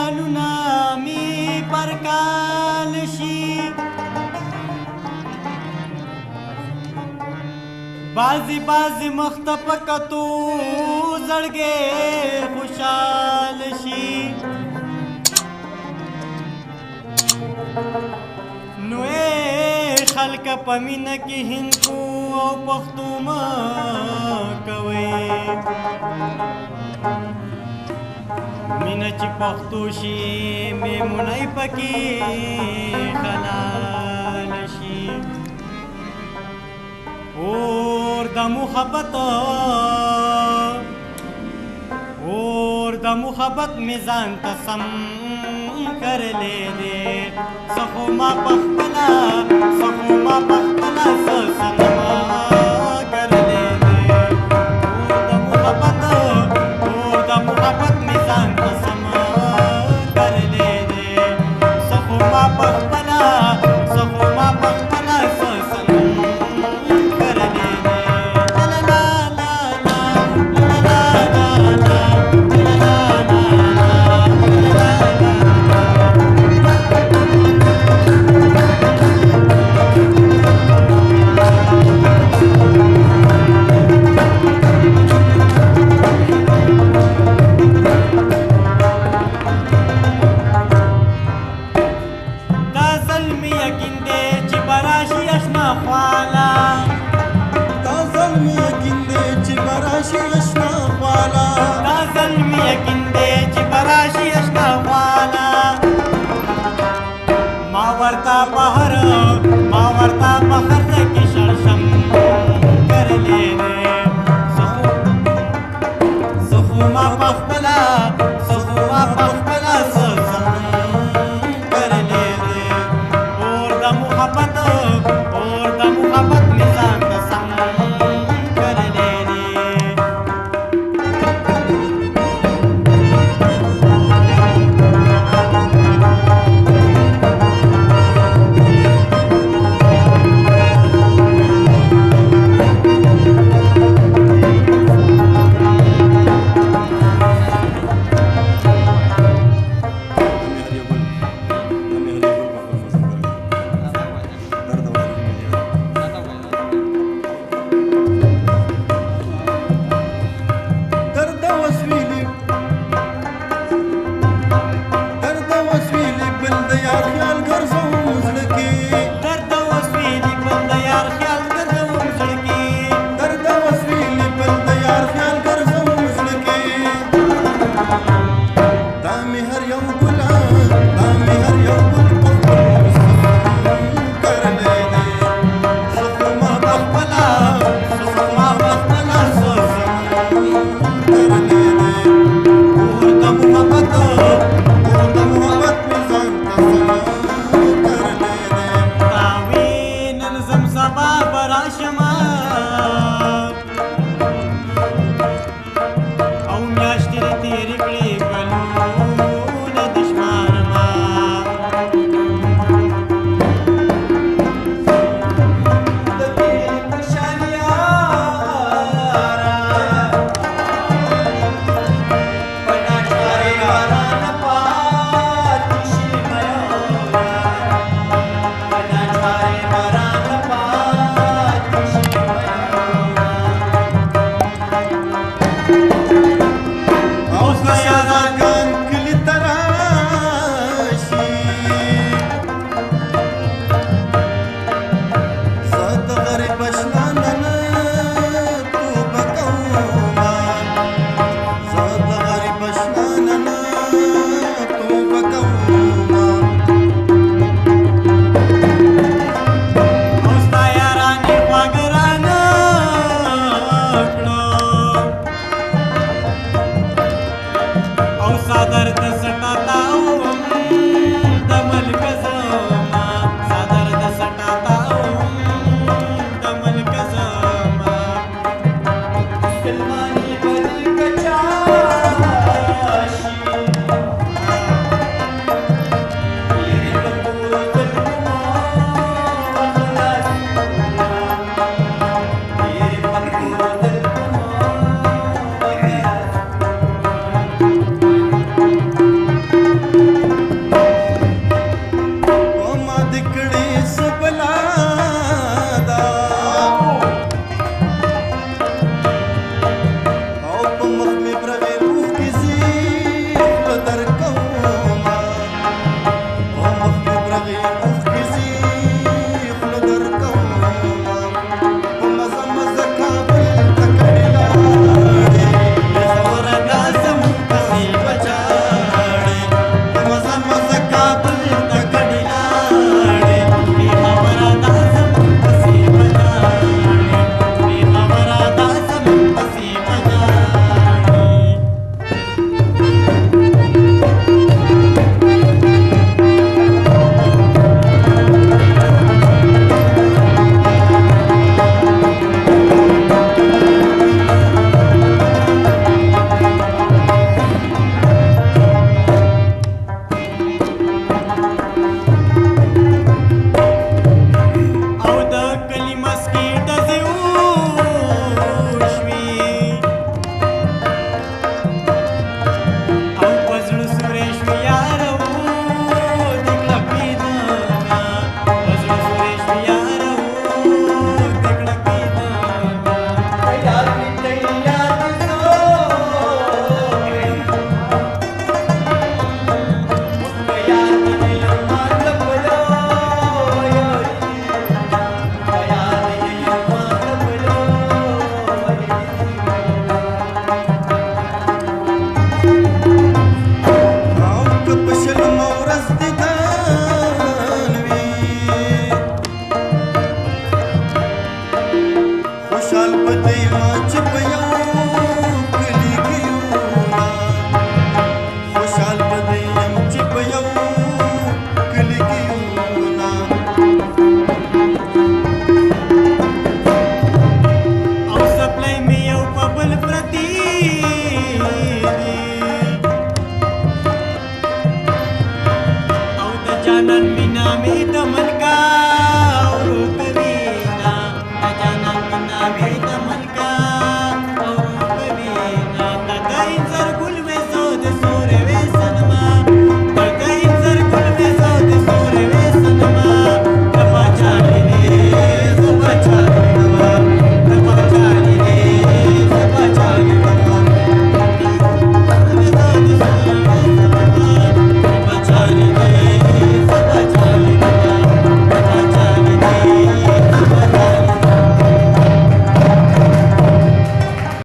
کالونه می پر کال شي بازي بازي مخته په کتو زړګې خوشحال شي نو خلک په مینه کې هندو او پښتو مه کوئ مینه چې پښتو شي میمونۍ پکې حلال شي اور د محبت میزان ته سم کرلې دې سخو ما پخپلا سنما کرلې دې اور د محبت میزان ته سم کرلې دې سخو ما پخپلا سنما کرلې دې لا لا لا لا لا لا मावरता बहर की शर्षम कर लेने सखुमा पखपला ससम कर लेने और द मोहब्बत निजाम कसम कर लेने गजानन विना में दमन